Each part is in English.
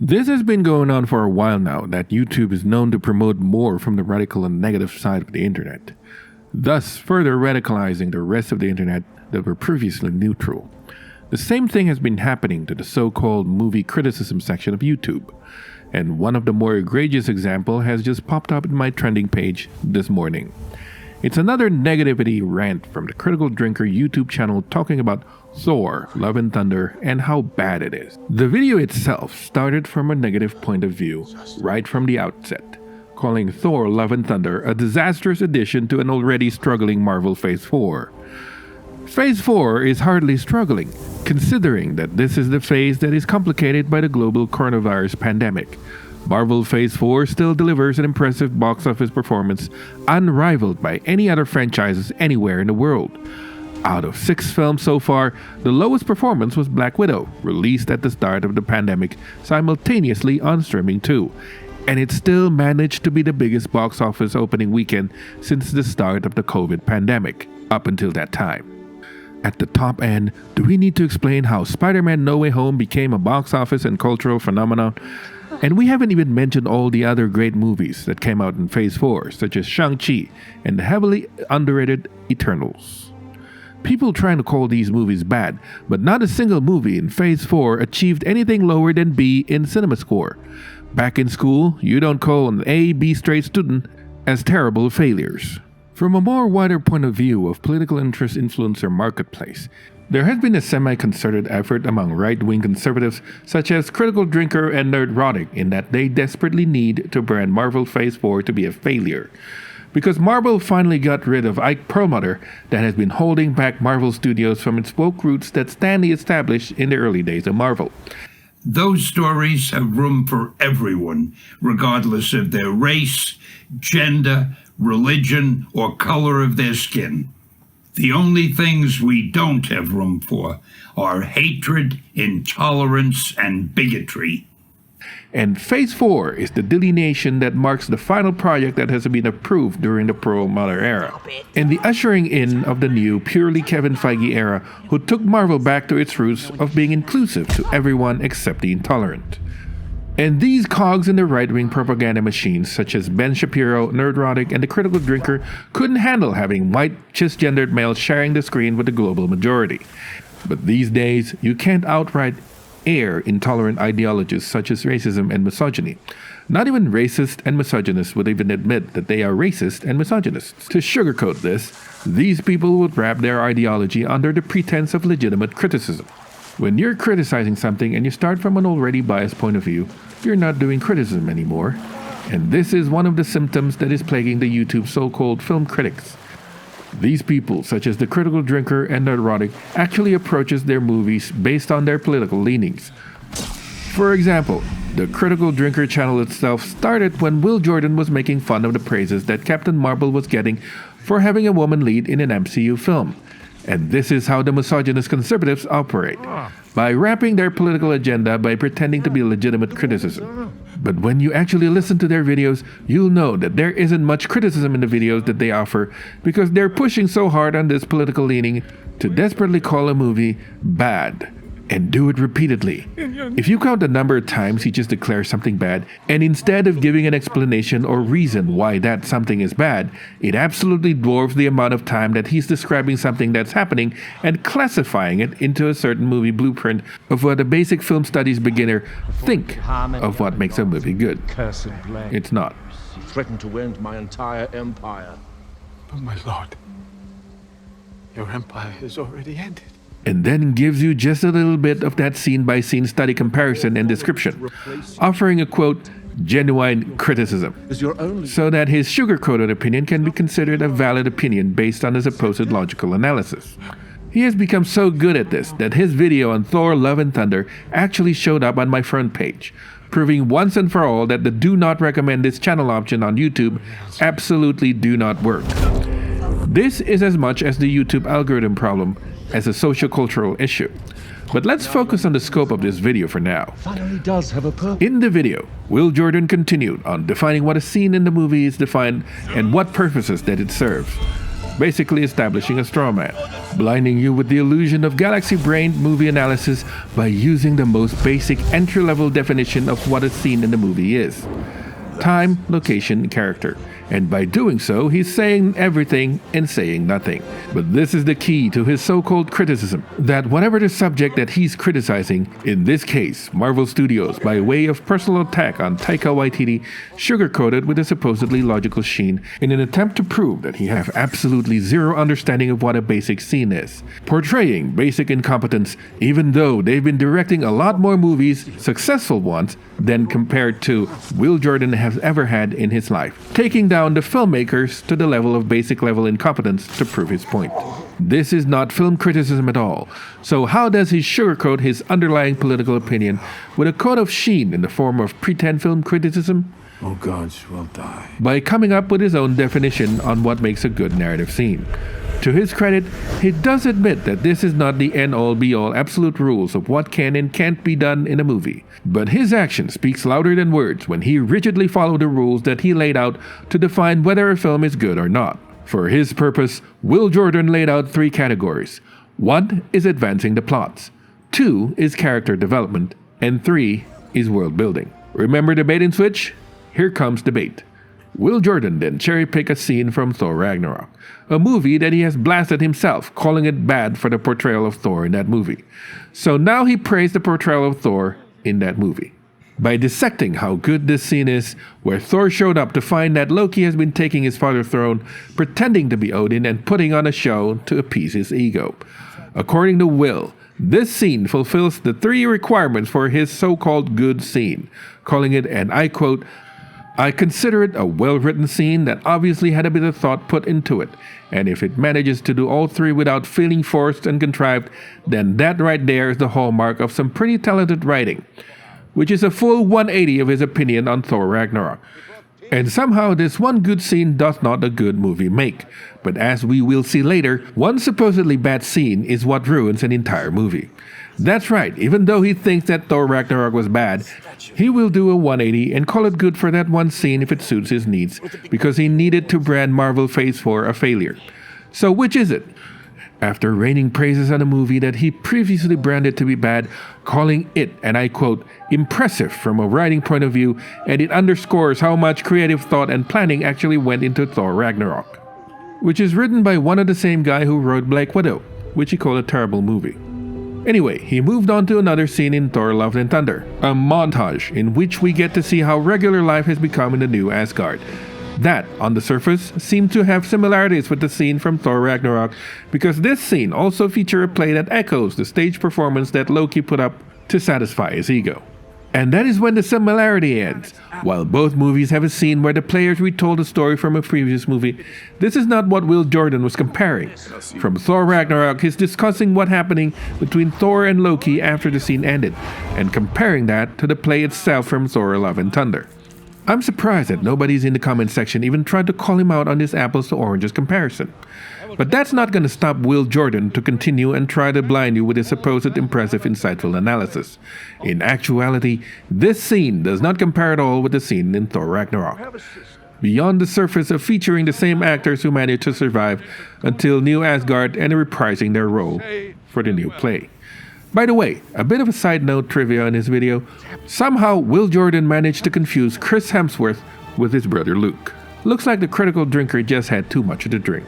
This has been going on for a while now, that YouTube is known to promote more from the radical and negative side of the internet, thus further radicalizing the rest of the internet that were previously neutral. The same thing has been happening to the so-called movie criticism section of YouTube, and one of the more egregious examples has just popped up in my trending page this morning. It's another negativity rant from the Critical Drinker YouTube channel talking about Thor, Love and Thunder, and how bad it is. The video itself started from a negative point of view right from the outset, calling Thor, Love and Thunder a disastrous addition to an already struggling Marvel Phase 4. Phase 4 is hardly struggling, considering that this is the phase that is complicated by the global coronavirus pandemic. Marvel Phase 4 still delivers an impressive box office performance unrivaled by any other franchises anywhere in the world. Out of 6 films so far, the lowest performance was Black Widow, released at the start of the pandemic simultaneously on streaming too, and it still managed to be the biggest box office opening weekend since the start of the COVID pandemic, up until that time. At the top end, do we need to explain how Spider-Man No Way Home became a box office and cultural phenomenon? And we haven't even mentioned all the other great movies that came out in Phase 4, such as Shang-Chi and the heavily underrated Eternals. People trying to call these movies bad, but not a single movie in Phase 4 achieved anything lower than B in cinema score. Back in school, you don't call an A, B straight student as terrible failures. From a more wider point of view of political interest influencer marketplace, there has been a semi-concerted effort among right-wing conservatives such as Critical Drinker and Nerdrotic in that they desperately need to brand Marvel Phase 4 to be a failure. Because Marvel finally got rid of Ike Perlmutter that has been holding back Marvel Studios from its woke roots that Stanley established in the early days of Marvel. Those stories have room for everyone, regardless of their race, gender, religion, or color of their skin. The only things we don't have room for are hatred, intolerance, and bigotry. And Phase 4 is the delineation that marks the final project that has been approved during the Perlmutter era, and the ushering in of the new, purely Kevin Feige era, who took Marvel back to its roots of being inclusive to everyone except the intolerant. And these cogs in the right-wing propaganda machines such as Ben Shapiro, Nerdrotic, and the Critical Drinker couldn't handle having white, cisgendered males sharing the screen with the global majority. But these days, you can't outright air intolerant ideologies such as racism and misogyny. Not even racist and misogynists would even admit that they are racist and misogynists. To sugarcoat this, these people would wrap their ideology under the pretense of legitimate criticism. When you're criticizing something and you start from an already biased point of view, you're not doing criticism anymore. And this is one of the symptoms that is plaguing the YouTube so-called film critics. These people, such as the Critical Drinker and Nerdrotic, actually approaches their movies based on their political leanings. For example, the Critical Drinker channel itself started when Will Jordan was making fun of the praises that Captain Marvel was getting for having a woman lead in an MCU film. And this is how the misogynist conservatives operate, by wrapping their political agenda by pretending to be legitimate criticism. But when you actually listen to their videos, you'll know that there isn't much criticism in the videos that they offer because they're pushing so hard on this political leaning to desperately call a movie bad. And do it repeatedly. If you count the number of times he just declares something bad, and instead of giving an explanation or reason why that something is bad, it absolutely dwarfs the amount of time that he's describing something that's happening and classifying it into a certain movie blueprint of what a basic film studies beginner think of what makes a movie good. It's not. He threatened to end my entire empire. But my lord, your empire is already ended. And then gives you just a little bit of that scene-by-scene study comparison and description, offering a quote, genuine criticism, so that his sugar-coated opinion can be considered a valid opinion based on his supposed logical analysis. He has become so good at this that his video on Thor, Love and Thunder actually showed up on my front page, proving once and for all that the do not recommend this channel option on YouTube absolutely do not work. This is as much as the YouTube algorithm problem as a socio-cultural issue. But let's focus on the scope of this video for now. In the video, Will Jordan continued on defining what a scene in the movie is defined and what purposes that it serves. basically establishing a straw man, blinding you with the illusion of galaxy-brained movie analysis by using the most basic entry-level definition of what a scene in the movie is: time, location, character. And by doing so, he's saying everything and saying nothing. But this is the key to his so-called criticism, that whatever the subject that he's criticizing, in this case, Marvel Studios, by way of personal attack on Taika Waititi, sugarcoated with a supposedly logical sheen in an attempt to prove that he have absolutely zero understanding of what a basic scene is, portraying basic incompetence, even though they've been directing a lot more movies, successful ones, than compared to Will Jordan has ever had in his life, taking down the filmmakers to the level of basic level incompetence to prove his point. This is not film criticism at all. So how does he sugarcoat his underlying political opinion with a coat of sheen in the form of pretend film criticism? Oh gods will die. By coming up with his own definition on what makes a good narrative scene. To his credit, he does admit that this is not the end-all be-all absolute rules of what can and can't be done in a movie. But his action speaks louder than words when he rigidly followed the rules that he laid out to define whether a film is good or not. For his purpose, Will Jordan laid out 3 categories. 1 is advancing the plots, 2 is character development, and 3 is world building. Remember the bait and switch? Here comes the bait. Will Jordan then cherry-pick a scene from Thor Ragnarok, a movie that he has blasted himself, calling it bad for the portrayal of Thor in that movie. So now he praised the portrayal of Thor in that movie, by dissecting how good this scene is, where Thor showed up to find that Loki has been taking his father's throne, pretending to be Odin and putting on a show to appease his ego. According to Will, this scene fulfills the 3 requirements for his so-called good scene, calling it, and I quote, "I consider it a well-written scene that obviously had a bit of thought put into it, and if it manages to do all 3 without feeling forced and contrived, then that right there is the hallmark of some pretty talented writing," which is a full 180 of his opinion on Thor Ragnarok. And somehow this one good scene does not a good movie make, but as we will see later, one supposedly bad scene is what ruins an entire movie. That's right, even though he thinks that Thor Ragnarok was bad, he will do a 180 and call it good for that one scene if it suits his needs, because he needed to brand Marvel Phase 4 a failure. So which is it? After raining praises on a movie that he previously branded to be bad, calling it, and I quote, "impressive from a writing point of view, and it underscores how much creative thought and planning actually went into Thor Ragnarok," which is written by one of the same guy who wrote Black Widow, which he called a terrible movie. Anyway, he moved on to another scene in Thor Love and Thunder, a montage in which we get to see how regular life has become in the new Asgard. That, on the surface, seemed to have similarities with the scene from Thor Ragnarok, because this scene also features a play that echoes the stage performance that Loki put up to satisfy his ego. And that is when the similarity ends. While both movies have a scene where the players retold a story from a previous movie, this is not what Will Jordan was comparing. From Thor Ragnarok, he's discussing what happening between Thor and Loki after the scene ended, and comparing that to the play itself from Thor Love and Thunder. I'm surprised that nobody's in the comment section even tried to call him out on this apples to oranges comparison. But that's not going to stop Will Jordan to continue and try to blind you with his supposed impressive, insightful analysis. In actuality, this scene does not compare at all with the scene in Thor Ragnarok. Beyond the surface of featuring the same actors who managed to survive until New Asgard and reprising their role for the new play. By the way, a bit of a side note trivia in this video, somehow Will Jordan managed to confuse Chris Hemsworth with his brother Luke. Looks like the critical drinker just had too much to drink.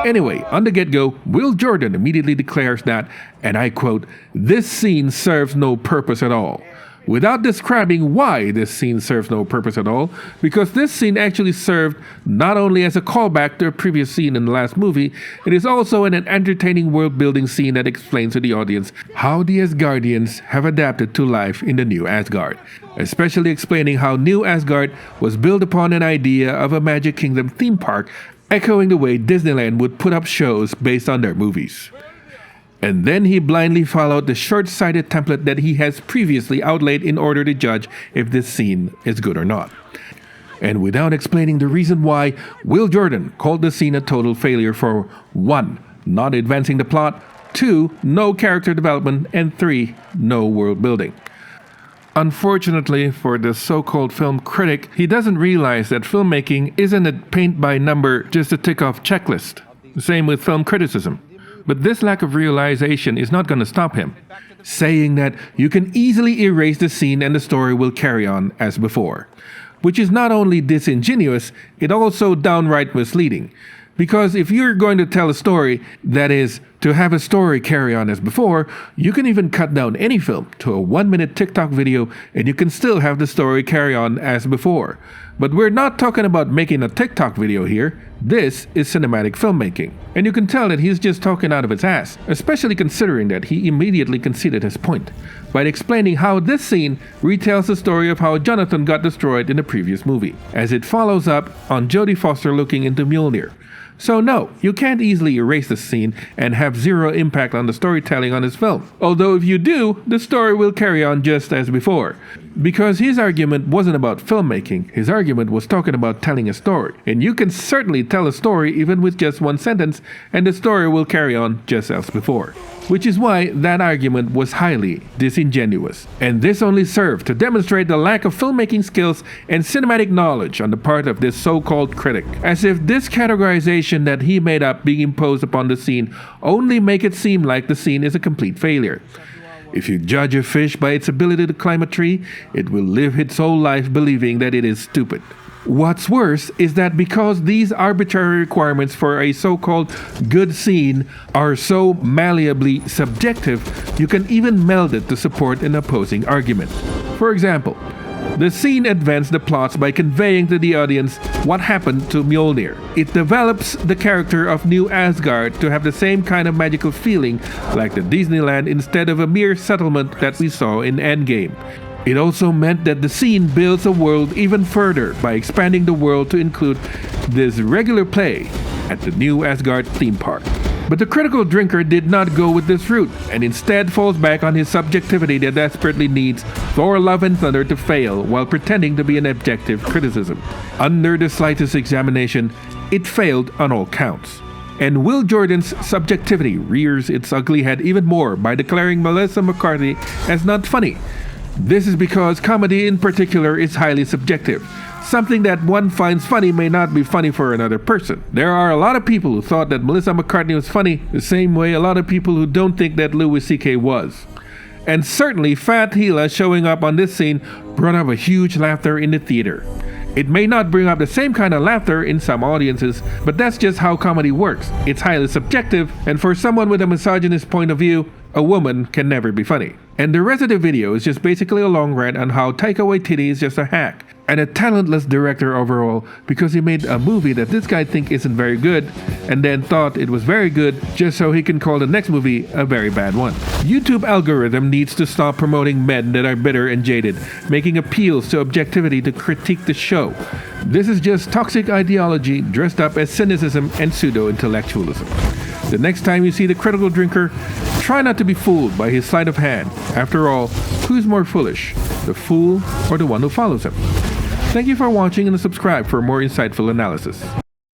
Anyway, on the get-go, Will Jordan immediately declares that, and I quote, "this scene serves no purpose at all," without describing why this scene serves no purpose at all, because this scene actually served not only as a callback to a previous scene in the last movie, it is also an entertaining world-building scene that explains to the audience how the Asgardians have adapted to life in the new Asgard, especially explaining how New Asgard was built upon an idea of a Magic Kingdom theme park, echoing the way Disneyland would put up shows based on their movies. And then he blindly followed the short-sighted template that he has previously outlaid in order to judge if this scene is good or not. And without explaining the reason why, Will Jordan called the scene a total failure for 1. Not advancing the plot, 2. No character development, and 3. No world building. Unfortunately for the so-called film critic, he doesn't realize that filmmaking isn't a paint-by-number, just a tick-off checklist. Same with film criticism. But this lack of realization is not going to stop him, saying that you can easily erase the scene and the story will carry on as before. Which is not only disingenuous, it also downright misleading. Because if you're going to tell a story, that is, to have a story carry on as before, you can even cut down any film to a 1-minute TikTok video and you can still have the story carry on as before. But we're not talking about making a TikTok video here. This is cinematic filmmaking. And you can tell that he's just talking out of his ass, especially considering that he immediately conceded his point by explaining how this scene retells the story of how Jonathan got destroyed in the previous movie, as it follows up on Jodie Foster looking into Mjolnir. So no, you can't easily erase the scene and have zero impact on the storytelling on this film. Although if you do, the story will carry on just as before. Because his argument wasn't about filmmaking, his argument was talking about telling a story. And you can certainly tell a story even with just one sentence, and the story will carry on just as before. Which is why that argument was highly disingenuous. And this only served to demonstrate the lack of filmmaking skills and cinematic knowledge on the part of this so-called critic. As if this categorization that he made up being imposed upon the scene only make it seem like the scene is a complete failure. If you judge a fish by its ability to climb a tree, it will live its whole life believing that it is stupid. What's worse is that because these arbitrary requirements for a so-called good scene are so malleably subjective, you can even meld it to support an opposing argument. For example, the scene advanced the plots by conveying to the audience what happened to Mjolnir. It develops the character of New Asgard to have the same kind of magical feeling like the Disneyland instead of a mere settlement that we saw in Endgame. It also meant that the scene builds a world even further by expanding the world to include this regular play at the New Asgard theme park. But the critical drinker did not go with this route, and instead falls back on his subjectivity that desperately needs Thor Love and Thunder to fail while pretending to be an objective criticism. Under the slightest examination, it failed on all counts. And Will Jordan's subjectivity rears its ugly head even more by declaring Melissa McCarthy as not funny. This is because comedy in particular is highly subjective. Something that one finds funny may not be funny for another person. There are a lot of people who thought that Melissa McCarthy was funny, the same way a lot of people who don't think that Louis C.K. was. And certainly Fat Hila showing up on this scene brought up a huge laughter in the theater. It may not bring up the same kind of laughter in some audiences, but that's just how comedy works. It's highly subjective, and for someone with a misogynist point of view, a woman can never be funny. And the rest of the video is just basically a long rant on how Taika Waititi is just a hack and a talentless director overall because he made a movie that this guy thinks isn't very good and then thought it was very good just so he can call the next movie a very bad one. YouTube algorithm needs to stop promoting men that are bitter and jaded, making appeals to objectivity to critique the show. This is just toxic ideology dressed up as cynicism and pseudo-intellectualism. The next time you see the critical drinker, try not to be fooled by his sleight of hand. After all, who's more foolish, the fool or the one who follows him? Thank you for watching and subscribe for more insightful analysis.